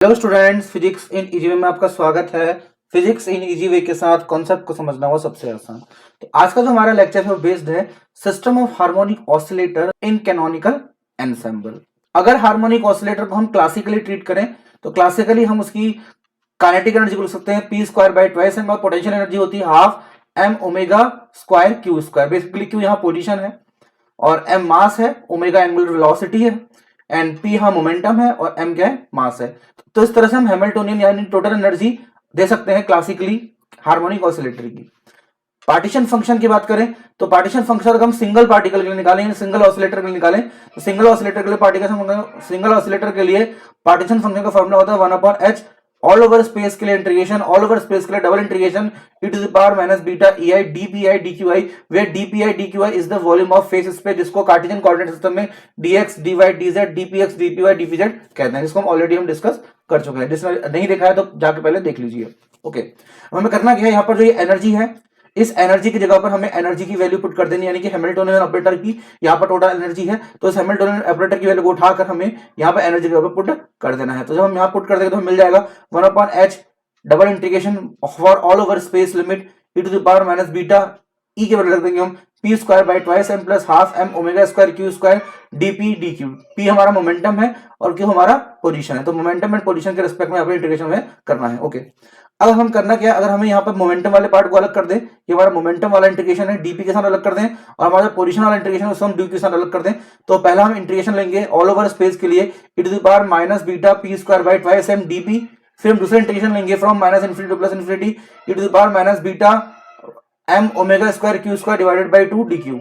Hello students, physics in easy way में आपका स्वागत है। फिजिक्स इन इजी वे के साथ कॉन्सेप्ट को समझना हुआ सबसे आसान। तो आज का जो हमारा लेक्चर है वो बेस्ड है system of harmonic oscillator in canonical ensemble. अगर हार्मोनिक ऑसिलेटर को हम क्लासिकली ट्रीट करें तो क्लासिकली हम उसकी काइनेटिक एनर्जी को लिख सकते हैं P square by twice M, और पोटेंशियल एनर्जी होती है half M omega square Q square. Basically Q यहाँ पोजिशन है और एम मास है, ओमेगा एंगुलर वेलोसिटी है एंड पी यहाँ मोमेंटम है और एम क्या है, मास है। तो इस तरह से हम हैमिल्टोनियन यानी टोटल एनर्जी दे सकते हैं क्लासिकली हार्मोनिक ऑसिलेटर की। पार्टीशन फंक्शन की बात करें तो पार्टीशन फंक्शन अगर हम सिंगल पार्टिकल के लिए निकालें, सिंगल ऑसिलेटर के लिए निकालें, तो सिंगल ऑसिलेटर के लिए सिंगल ऑसिलेटर के लिए पार्टीशन फंक्शन का फॉर्मूला होता है 1/h ऑल ओवर स्पेस के लिए इंटीग्रेशन, ऑल ओवर स्पेस के लिए double integration e to the power minus beta ei dpi dqi, where dpi dqi is the volume of phase space, जिसको Cartesian coordinate system में dx dy dz dpx dpy dpz कहते हैं, जिसको हम already discuss कर चुके हैं। जिसने नहीं देखा है तो जाके पहले देख लीजिए। ओके, हमें करना क्या है, यहाँ पर जो ये एनर्जी है, इस एनर्जी की जगह पर हमें एनर्जी की वैल्यू पुट कर देनी, यानी कि हैमिल्टोनियन ऑपरेटर की यहाँ पर टोटल एनर्जी है, तो इस हैमिल्टोनियन ऑपरेटर की वैल्यू को उठाकर हमें यहाँ पर एनर्जी की जगह पर पुट कर देना है। तो जब हम यहाँ पुट कर देंगे तो हमें मिल जाएगा 1/h double integration for all over space limit e to the power minus beta E के बदले रख देंगे हम P square by twice M plus half M omega square Q square DP D Q. P हमारा momentum है और Q हमारा position है, तो मोमेंटम एंड पोजीशन के रिस्पेक्ट में यहाँ पर इंटीग्रेशन में करना है। ओके, अब हम करना क्या, अगर हमें यहाँ पर मोमेंटम वाले पार्ट को अलग कर दें, ये हमारा मोमेंटम वाला इंटीग्रेशन है डीपी के साथ अलग कर दें, और हमारा पोजीशन वाला इंटीग्रेशन है उसको हम डी के साथ अलग कर दें, तो पहला हम इंटीग्रेशन लेंगे ऑल ओवर स्पेस के लिए e to the power minus beta P square by twice M DP. फिर हम दूसरा इंटीग्रेशन लेंगे from minus infinity to plus infinity e to the power minus beta M omega square Q square divided by 2 D Q.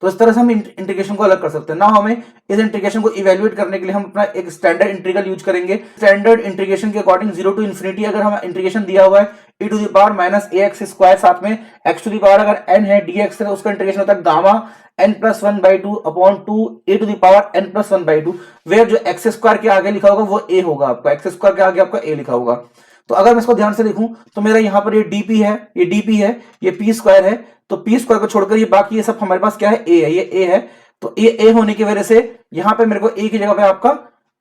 तो इस तरह से हम integration को अलग कर सकते हैं ना। हमें इस इंटीग्रेशन को इवैल्यूएट करने के लिए हम अपना एक स्टैंडर्ड इंटीग्रल यूज करेंगे। स्टैंडर्ड इंटीग्रेशन के अकॉर्डिंग 0 टू इन्फिनिटी अगर हम इंटीग्रेशन दिया हुआ है e to the power minus ax square, साथ में x टू द पावर अगर n है dx है, तो उसका इंटीग्रेशन होता है gamma n plus 1/2 upon 2 a to the power n plus 1/2, where जो x स्क्वायर के आगे लिखा होगा वो a होगा, आपका x स्क्वायर के आगे आपका a लिखा होगा। तो अगर मैं इसको ध्यान से देखूं तो मेरा यहाँ पर ये dp है, ये dp है, ये p स्क्वायर है, तो p स्क्वायर को छोड़कर ये बाकी ये सब हमारे पास क्या है, a है, ये a है। तो ये a होने की वजह से यहाँ पे मेरे को a की जगह पे आपका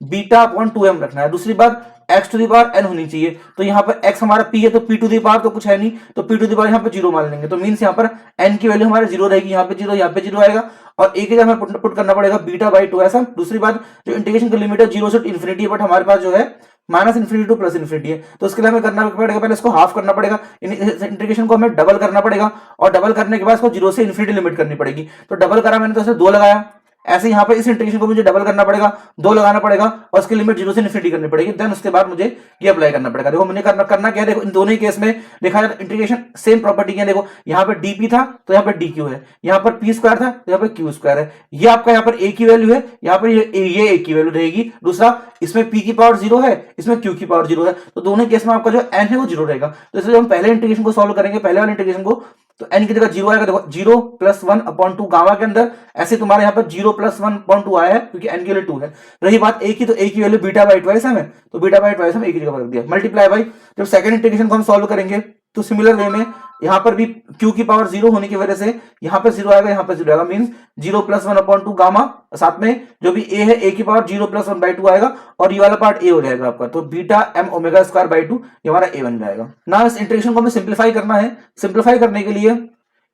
बीटा अपॉन 2m रखना है। दूसरी बात x to the power n होनी चाहिए, तो यहाँ पर x हमारा p है तो p टू दी पावर तो कुछ है नहीं, तो p टू दी पावर यहाँ पे 0 मान लेंगे, तो मीन्स यहाँ पर n की वैल्यू हमारे 0 रहेगी, यहाँ पे 0, यहाँ पे 0 आएगा, और a की जगह हमें पुट करना पड़ेगा बीटा बाई 2 ऐसा। दूसरी बात, जो इंटीग्रेशन की लिमिट है 0 से इन्फिनिटी है, बट हमारे पास जो है minus infinity to plus infinity है, तो उसके लिए हमें करना पड़ेगा, पहले इसको हाफ करना पड़ेगा, इंटीग्रेशन को हमें डबल करना पड़ेगा, और डबल करने के बाद इसको 0 से इन्फिनिटी लिमिट करनी पड़ेगी। तो डबल करा मैंने तो इसे 2 लगाया, ऐसे यहाँ पे इस इंटीग्रेशन को मुझे डबल करना पड़ेगा, 2 लगाना पड़ेगा, और उसकी लिमिट 0 से इन्फिनिटी करनी पड़ेगी, देन उसके बाद मुझे ये अप्लाई करना पड़ेगा। देखो मैंने करना क्या है, देखो इन दोनों ही केस में देखा जाए इंटीग्रेशन सेम प्रॉपर्टी है। देखो यहाँ पे dp था तो यहाँ पे dq है, यहाँ पर p स्क्वायर था तो यहाँ पे q स्क्वायर है, ये आपका यहाँ पर a की वैल्यू है, यहाँ पर ये a की वैल्यू रहेगी। दूसरा, इसमें p की पावर 0 है, इसमें q की पावर 0 है, तो दोनों केस में आपका जो n है वो 0 रहेगा। तो इसलिए हम पहले इंटीग्रेशन को सॉल्व करेंगे, पहले वाले इंटीग्रेशन को, तो n की जगह 0 आएगा, देखो 0 प्लस 1/2 गामा के अंदर, ऐसे तुम्हारे यहाँ पर 0 प्लस 1/2 आया है क्योंकि n की वैल्यू 2 है। रही बात a की, तो a की वैल्यू बीटा बाई ट्वाइस है, तो बीटा बाई ट्वाइस हम a की जगह पर रख दिया, मल्टीप्लाई बाई। जब सेकंड इंटीग्रेशन को हम सॉल्व करेंगे तो सिमिलर वे में यहाँ पर भी q की पावर 0 होने की वजह से यहाँ पे 0 आएगा, यहाँ पे 0 आएगा, मींस 0 प्लस 1/2 गामा, साथ में जो भी a है a की पावर 0 प्लस 1/2 आएगा, और ये वाला पार्ट a हो जाएगा आपका, तो beta m omega square by 2 ये हमारा a बन जाएगा ना। इस इंटीग्रेशन को हमें सिंप्लीफाई करना है। सिंप्लीफाई करने के लिए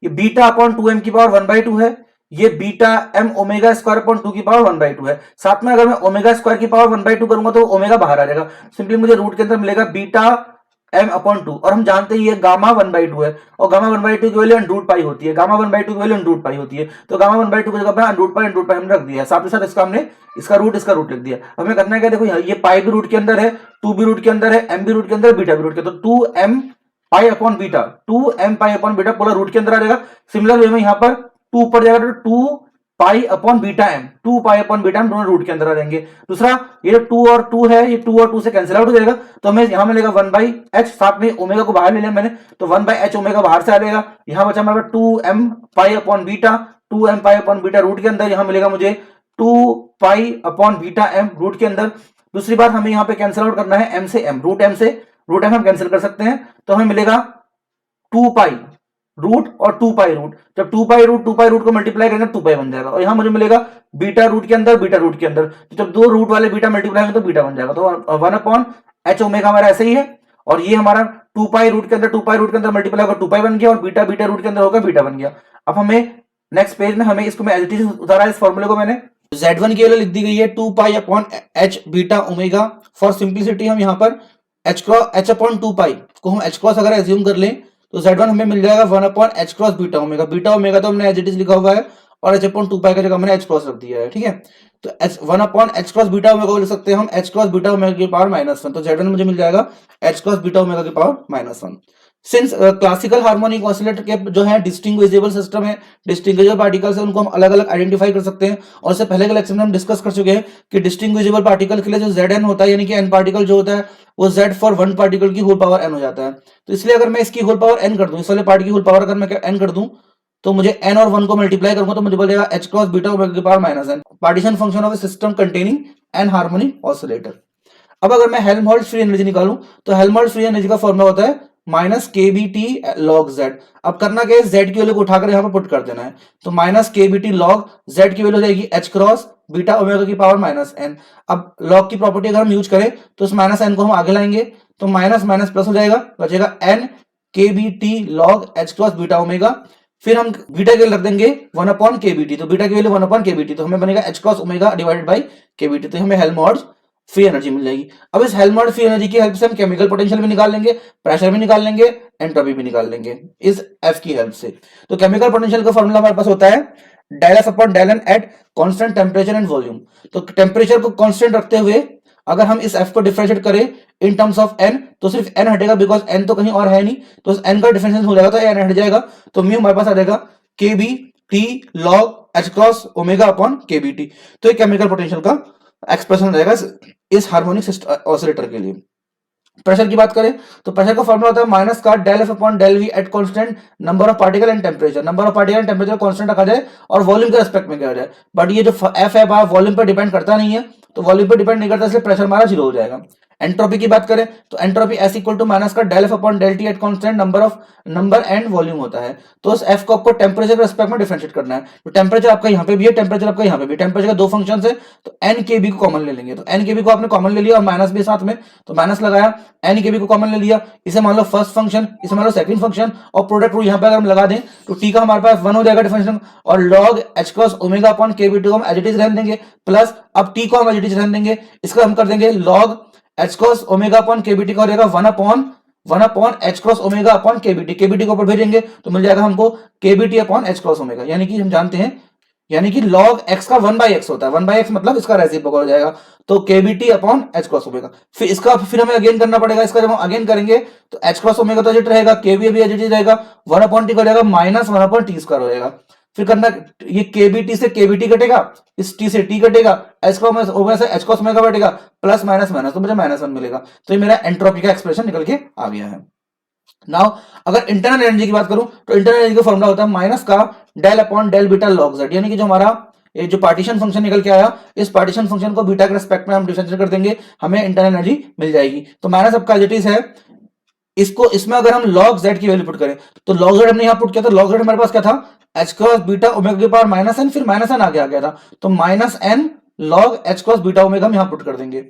ये बीटा अपॉन 2m की पावर 1/2 है, ये beta m omega square upon 2 की पावर 1/2 है, साथ में अगर मैं ओमेगा स्क्वायर की पावर 1/2 करूंगा तो ओमेगा बाहर आ जाएगा, सिंपली मुझे रूट के अंदर मिलेगा बीटा m अपॉन 2, और हम जानते हैं ये गामा 1/2 है, और गामा 1/2 की वैल्यू अंडरूट पाई होती है, गामा 1/2 की वैल्यू अंडरूट पाई होती है, तो गामा 1/2 की जगह पे अंडरूट पाई हमने रख दिया है, साथ ही साथ इसका हमने इसका रूट लिख दिया। हमें करना है क्या, देखो ये पाई भी रूट के अंदर है, 2 भी रूट के अंदर है, m भी रूट के अंदर, बीटा भी रूट के अंदर, तो 2m pi upon beta, 2m pi upon beta पूरा रूट के अंदर आ जाएगा। सिमिलर वे में यहाँ पर 2 ऊपर जाएगा तो 2 pi upon beta m, 2 pi upon beta m दोनों रूट के अंदर आ जाएंगे। दूसरा, ये 2 और 2 है, ये 2 और 2 से कैंसिल आउट हो जाएगा, तो हमें यहाँ मिलेगा 1/h, साथ में ओमेगा को बाहर ले लिया मैंने, तो 1/h ओमेगा बाहर से आ जाएगा, यहाँ बचा हमारे 2m pi upon beta, 2m pi upon beta root के अंदर, यहाँ मिलेगा मुझे 2 pi upon beta m root के अंदर। दूसरी बात, हमें यहाँ पे कैंसिल आउट करना है m से m, रूट m हम कैंसिल कर सकते हैं, तो हमें मिलेगा 2 पाई रूट और 2 पाई रूट, जब 2 पाई रूट को मल्टीप्लाई करेंगे 2 पाई बन जाएगा, और यहां मुझे मिलेगा बीटा रूट के अंदर बीटा रूट के अंदर, तो जब दो रूट वाले बीटा मल्टीप्लाई होंगे तो बीटा बन जाएगा, तो 1/h ओमेगा हमारा ऐसे ही है, और ये हमारा 2 पाई रूट के अंदर 2 पाई रूट के अंदर मल्टीप्लाई होगा 2 पाई बन गया, और बीटा बीटा रूट के अंदर होगा बीटा बन गया। अब हमें नेक्स्ट पेज में हमें इसको मैं एज इट इज उतारा इस फॉर्मूले को मैंने, z1 की वैल्यू लिख दी गई है 2 पाई/h बीटा ओमेगा। फॉर सिंप्लिसिटी हम यहाँ पर h/2 पाई को हम h क्रॉस अगर एज्यूम कर लें तो z1 हमें मिल जाएगा 1/h cross beta omega. Beta omega तो हमने एज इट इज लिखा हुआ है और h/2 पाई का जगह हमने h क्रॉस रख दिया है, ठीक है। तो 1/h क्रॉस बीटा ओमेगा को लिख सकते हैं हम h क्रॉस बीटा ओमेगा की पावर -1, तो z1 मुझे मिल जाएगा h क्रॉस बीटा ओमेगा की power -1। Since classical harmonic oscillator के जो है डिस्टिंग्विजेबल सिस्टम है, डिस्टिंग्विजेबल पार्टिकल्स है, उनको हम अलग अलग आइडेंटिफाई कर सकते हैं, और इससे पहले के लेक्चर में हम डिस्कस कर चुके हैं कि डिस्टिंग्विजेबल पार्टिकल के लिए जो Zn होता है यानी कि n पार्टिकल जो होता है वो Z फॉर वन पार्टिकल की होल पावर n हो जाता है। तो इसलिए अगर मैं इसकी होल पावर n कर दूं, इस वाले पार्ट की होल पावर अगर मैं n कर दूं तो मुझे n और 1 को मल्टीप्लाई करूंगा तो मुझे मिल जाएगा h क्रॉस बीटा ओमेगा की power -n, partition function of A system containing n harmonic oscillator. अब अगर मैं हेल्महोल्ट्ज फ्री एनर्जी निकालूं तो हेल्महोल्ट्ज फ्री एनर्जी का फॉर्मूला होता है -kBT log z। अब करना क्या है, z की वैल्यू को उठाकर यहां पर पुट कर देना है, तो -kBT log z की वैल्यू हो जाएगी h क्रॉस बीटा ओमेगा की पावर -n। अब log की प्रॉपर्टी अगर हम यूज करें तो इस -n को हम आगे लाएंगे तो माइनस माइनस प्लस हो जाएगा, बचेगा n kBT log h cross beta omega. फिर हम बीटा के रख देंगे 1/kBT, तो बीटा की वैल्यू 1/kBT, तो हमें बनेगा h cross omega divided by kBT, तो हमें हेल्महोल्ट्ज फ्री एनर्जी मिल जाएगी। अब इस हेल्महोल्ट्ज फ्री एनर्जी की हेल्प से हम केमिकल पोटेंशियल भी निकाल लेंगे, प्रेशर भी निकाल लेंगे, एंट्रोपी भी निकाल लेंगे इस एफ की हेल्प से। तो केमिकल पोटेंशियल का फॉर्मूला हमारे पास होता है del F upon del N at constant temperature and volume. तो टेम्परेचर को कांस्टेंट रखते हुए अगर हम इस एफ को डिफरेंशिएट करें इन टर्म्स ऑफ एन तो सिर्फ एन हटेगा, बिकॉज एन तो कहीं और है नहीं, तो एन का डिफरेंशिएशन हो जाएगा तो एन हट जाएगा, तो म्यू हमारे पास आ जाएगा K B T log H cross omega upon K B T. तो ये केमिकल पोटेंशियल का एक्सप्रेशन हो जाएगा इस हार्मोनिक ऑसिलेटर के लिए। प्रेशर की बात करें तो प्रेशर का फॉर्मूला होता है माइनस का del F upon del V at constant number of particle and temperature. Number of particle and temperature constant रखा जाए और वॉल्यूम के रेस्पेक्ट में किया जाए, बट ये जो एफ है वॉल्यूम पर डिपेंड करता नहीं है, तो वॉल्यूम पर डिपेंड नहीं करता, इसलिए प्रेशर हमारा 0 हो जाएगा। एंट्रोपी की बात करें तो entropy S equal to minus का del F upon del T at constant number and volume होता है। तो उस एफ को आपको टेम्परेचर के रेस्पेक्ट में डिफरेंशिएट करना है, तो टेम्परेचर आपका यहाँ पे भी है, टेम्परेचर आपका यहाँ पे भी, टेम्परेचर का दो फंक्शन है, तो एन के बी को कॉमन ले लेंगे, तो एन के बी को आपने कॉमन ले लिया और माइनस भी साथ में, तो माइनस लगाया, एन के बी को कॉमन ले लिया, इसे मान लो फर्स्ट फंक्शन, इसे मान लो सेकंड फंक्शन, और प्रोडक्ट रूल यहाँ पे अगर हम लगा दें तो टी का हमारे पास 1 हो जाएगा डिफरेंशियल, और log H cross omega upon K B to हम एज इट इज रहने देंगे, प्लस अब टी को हम एज इट इज रहने देंगे, इसका हम कर देंगे log H cross omega upon KBT का हो जाएगा 1 upon H cross omega upon KBT, KBT को ऊपर भेजेंगे तो मिल जाएगा हमको KBT upon H cross omega, यानी कि हम जानते हैं यानी कि log x का 1/x होता है, 1/x मतलब इसका रेसिप्रोकल हो जाएगा, तो kbt upon h cross omega. फिर हमें अगेन करना पड़ेगा, इसका जब हम अगेन करेंगे तो h क्रॉस ओमेगा तो एज रहेगा, kb भी एज रहेगा, 1 अपॉन टी हो जाएगा माइनस 1 अपॉन टी स्क्वायर हो जाएगा। फिर करना ये kbt से kbt कटेगा, इस t से t कटेगा, h क्रॉस ओमेगा से h क्रॉस ओमेगा कटेगा, प्लस माइनस माइनस तो मुझे -1 मिलेगा, तो ये मेरा एंट्रोपी का एक्सप्रेशन निकल के आ गया है। नाउ अगर इंटरनल एनर्जी की बात करूं तो इंटरनल एनर्जी का फॉर्मूला होता है माइनस का del upon del beta log Z, यानी कि जो हमारा ये जो पार्टीशन फंक्शन निकल के आया, इस पार्टीशन फंक्शन को बीटा के रिस्पेक्ट में हम डिफरेंशिएट कर देंगे, हमें इंटरनल एनर्जी मिल जाएगी। तो माइनस आपका एज इट इज है, इसको इसमें अगर हम log z की वैल्यू पुट करें तो log z हमने यहां पुट किया, तो log z हमारे पास क्या था, h क्रॉस बीटा ओमेगा की पावर -n, फिर -n आगे आ गया था, तो -n log h cross beta omega हम यहां पुट कर देंगे,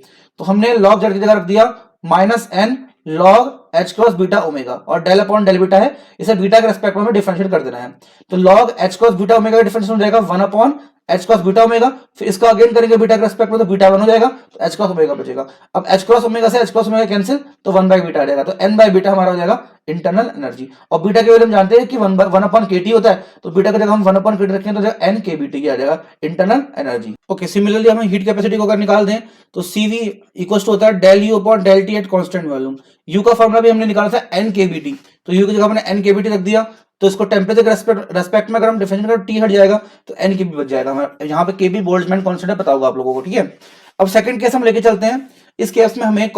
तो हमने log z की जगह रख दिया -n log h cross beta omega, और डेल अपॉन डेल बीटा है, इसे बीटा के रेस्पेक्ट में डिफरेंशिएट कर देना है, तो log h cross beta omega का डिफरेंशिएट हो जाएगा 1 upon h cross beta omega, फिर इसको अगेन करेंगे बीटा के रेस्पेक्ट में तो बीटा 1 हो जाएगा, तो h क्रॉस ओमेगा बचेगा। अब h क्रॉस ओमेगा से h क्रॉस ओमेगा कैंसिल, तो 1 बाय बीटा आ जाएगा, तो n बाय बीटा हमारा हो जाएगा इंटरनल एनर्जी, और बीटा के वैल्यू हम जानते हैं कि 1 अपॉन kT होता है, तो बीटा की जगह हम 1 अपॉन kT रखें तो n kBT आ जाएगा इंटरनल एनर्जी। ओके, सिमिलरली हम हीट कैपेसिटी को अगर निकाल दें तो CV इक्वल टू होता है del U upon del T at constant volume. U का फॉर्मूला भी हमने निकाला था n kBT, तो U की जगह हमने n kBT रख दिया, तो इसको टेम्परेचर के रेस्पेक्ट में अगर हम डिफरेंशिएट करें T हट जाएगा तो n kB बच जाएगा हमारा, यहाँ पे kB बोल्ट्जमैन कांस्टेंट है, पता होगा आप लोगों को, ठीक है। अब सेकंड केस हम लेके चलते हैं, इस केस में हमें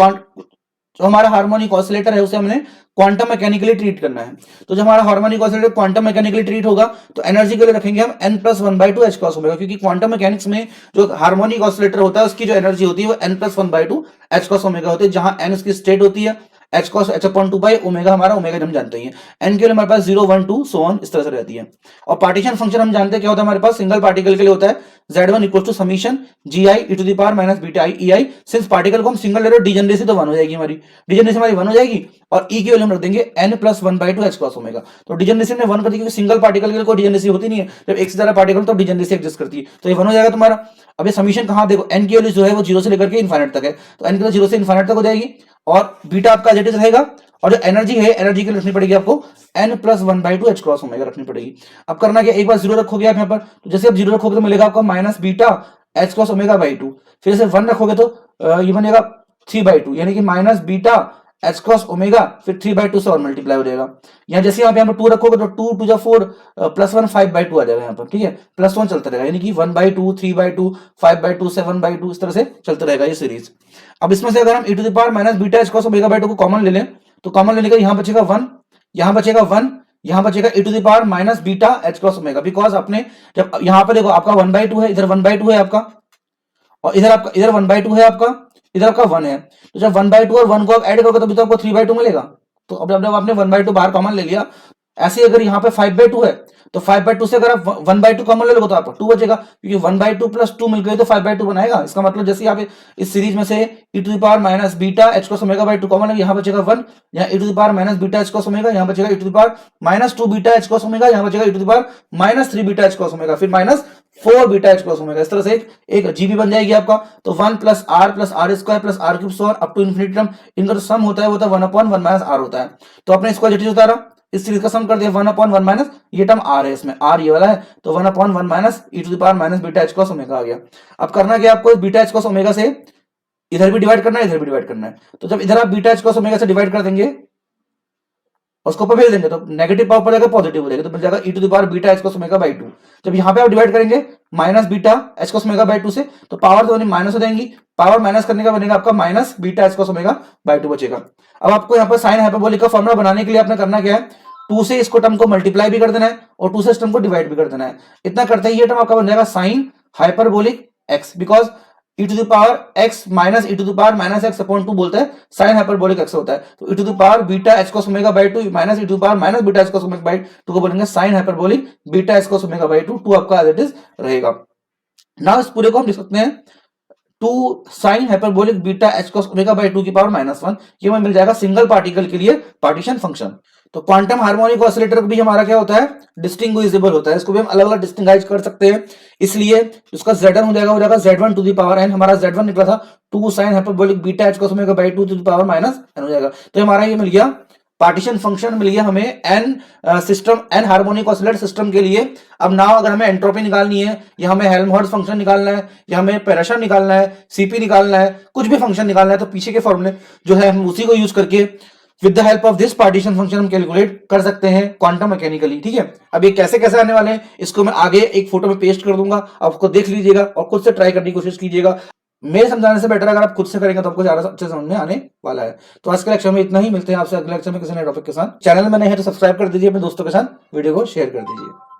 जो हमारा हार्मोनिक ऑसिलेटर है उसे हमने क्वांटम मैकेनिकली ट्रीट करना है, तो जब हमारा harmonic oscillator quantum mechanically treat होगा तो एनर्जी के लिए रखेंगे हम n+1/2 h क्रॉस ओमेगा, क्योंकि क्वांटम मैकेनिक्स में जो हार्मोनिक ऑसिलेटर होता है उसकी जो एनर्जी होती है वो n+1/2 h क्रॉस ओमेगा होती है, जहां n उसकी स्टेट होती है, एच कॉस एच अपॉन 2 पाई ओमेगा, हमारा ओमेगा हम जानते ही हैं। एन के लिए हमारे पास 0 1 2 सो ऑन इस तरह से रहती है। और पार्टीशन फंक्शन हम जानते हैं क्या होता है हमारे पास, सिंगल पार्टिकल के लिए होता है z1 equal to summation G I E to the power minus beta I E I. Since particle को हम सिंगल ले रहे हो, डिजनरेसी तो 1 हो जाएगी, हमारी डिजनरेसी हमारी 1 हो जाएगी, और ई की वैल्यू हम रख देंगे n plus 1/2 H cos omega. तो डिजनरेसी ने 1 कर दी, क्योंकि सिंगल पार्टिकल के लिए कोई डिजनरेसी होती नहीं है, जब एक से ज्यादा पार्टिकल तो डिजनरेसी एग्जिस्ट करती है, तो ये 1 हो जाएगा तुम्हारा। अब ये समीशन कहां देखो, n की वैल्यू जो है वो 0 से लेकर के इनफाइनाइट तक है, तो n की वैल्यू 0 से इनफाइनाइट तक हो जाएगी, और बीटा आपका एज रहेगा। और जो एनर्जी है, एनर्जी के लिए रखनी पड़ेगी आपको n plus 1/2 H cross omega रखनी पड़ेगी। अब करना क्या, एक बार 0 रखोगे आप यहाँ पर, तो जैसे आप 0 रखोगे तो मिलेगा आपका minus beta H cross omega by 2, फिर से 1 रखोगे तो ये बनेगा 3/2, यानी कि minus beta H cross omega, फिर 3/2 से और मल्टीप्लाई हो जाएगा। यहाँ जैसे आप यहाँ पर 2 रखोगे तो 2 2 4 प्लस 1 5/2 आ जाएगा यहाँ पर, ठीक है, प्लस 1 चलता रहेगा, यानी कि 1/2 3/2 5/2 7/2 इस तरह से चलता रहेगा ये सीरीज। अब इसमें से अगर हम e to the power minus beta H cos omega by 2 को कॉमन ले लें, तो कॉमन लेने का यहाँ बचेगा 1, यहाँ बचेगा 1, यहाँ बचेगा e to the power minus beta H cos omega, because आपने जब यहाँ पर देखो आपका 1/2 है, इधर 1/2 है आपका, और इधर आपका इधर 1/2 है आपका, इधर आपका 1 है, तो जब 1/2 और 1 को आप ऐड करोगे तभी तो आपको 3/2 मिलेगा। तो अब जब आपने 1/2 बाहर कॉमन ले लिया, ऐसे अगर यहाँ पे 5/2 है, तो 5/2 से अगर आप 1/2 कॉमन ले लोगे तो आपको 2 बचेगा, क्योंकि 1/2 प्लस 2 मिल गए तो 5/2 बनाएगा। इसका मतलब जैसे आप इस सीरीज में से e to the power minus beta H cos omega by 2 common लेंगे, यहाँ बचेगा 1, यहाँ e to the power minus beta H cos omega, यहाँ बचेगा e to the power minus 2 beta H cos omega, यहाँ बचेगा e to the power minus 3 beta H cos omega, फिर minus 4 beta H cos omega. इस तरह से एक GB बन जाएगी आपका। तो 1 plus R square plus R cube square up to infinity term, इनका जो सम होता है वो 1/1 माइनस आर होता है। तो अपने इसको जेटी उतारा, इस सीरीज का सम कर दिया 1/1 माइनस, ये टर्म आर है, इसमें आर ये वाला है, तो 1/1 minus e to the power minus beta H cos omega आ गया। अब करना क्या आपको, बीटा एच कॉस ओमेगा से इधर भी डिवाइड करना है, इधर भी डिवाइड करना है। तो जब इधर आप बीटा एच कॉस ओमेगा से डिवाइड कर देंगे, उसको ऊपर भेज देंगे, तो नेगेटिव पावर पड़ जाएगा पॉजिटिव हो जाएगा, तो मिल जाएगा e to the power beta H cos omega by 2। जब यहाँ पे आप डिवाइड करेंगे minus beta H cos omega by 2 से, तो पावर तो माइनस हो जाएंगी, पावर माइनस करने का बनेगा आपका minus beta H cos omega by 2 बचेगा। अब आपको यहाँ पर साइन हाइपरबोलिक का फॉर्मूला बनाने के लिए आपने करना क्या है, 2 से इसको टर्म को मल्टीप्लाई भी कर देना है और 2 से इस टर्म को डिवाइड भी कर देना है। इतना करते ही ये टर्म आपका बन जाएगा sine hyperbolic x, because e to the power x minus e to the power minus x upon 2 बोलते हैं, साइन हाइपरबोलिक x होता है। तो e to the power beta h cos omega by 2 minus e to the power minus beta h cos omega by 2 को बोलेंगे sine hyperbolic beta h cos omega by 2, 2 आपका as it is रहेगा। Now इस पूरे को हम लिख सकते हैं 2 sine hyperbolic beta h cos omega by 2 की पावर -1, ये हमें मिल जाएगा सिंगल पार्टिकल के लिए पार्टीशन फंक्शन। तो क्वांटम हार्मोनिक ऑसिलेटर भी हमारा क्या होता है, डिस्टिंग्विजिबल होता है, इसको भी हम अलग अलग डिस्टिंग्विश कर सकते हैं, इसलिए उसका z1 हो जाएगा z1 to the power n, हमारा z1 निकला था 2 sine hyperbolic beta h cos omega by 2 to the power -n हो जाएगा। तो हमारा ये मिल गया पार्टीशन फंक्शन, मिल गया हमें n system, n harmonic oscillator system के लिए। अब नाउ अगर हमें एंट्रोपी निकालनी है, या हमें हेल्महोल्ट्ज फंक्शन निकालना है, या हमें प्रेशर निकालना है, सीपी निकालना है, कुछ भी फंक्शन निकालना है, तो पीछे के फॉर्मूले जो है हम उसी को यूज करके with the help of this partition function हम कैलकुलेट कर सकते हैं क्वांटम मैकेनिकली, ठीक है। अब ये कैसे कैसे आने वाले हैं, इसको मैं आगे एक फोटो में पेस्ट कर दूंगा, आपको देख लीजिएगा और खुद से ट्राई करने की कोशिश कीजिएगा। मेरे समझाने से बेटर अगर आप खुद से करेंगे तो आपको ज्यादा अच्छे समझ में आने वाला है। तो आज के लेक्चर में इतना ही, मिलते हैं आपसे अगले लेक्चर में किसी नए टॉपिक के साथ। चैनल में नए हैं तो सब्सक्राइब कर दीजिए, अपने दोस्तों के साथ वीडियो को शेयर कर दीजिए।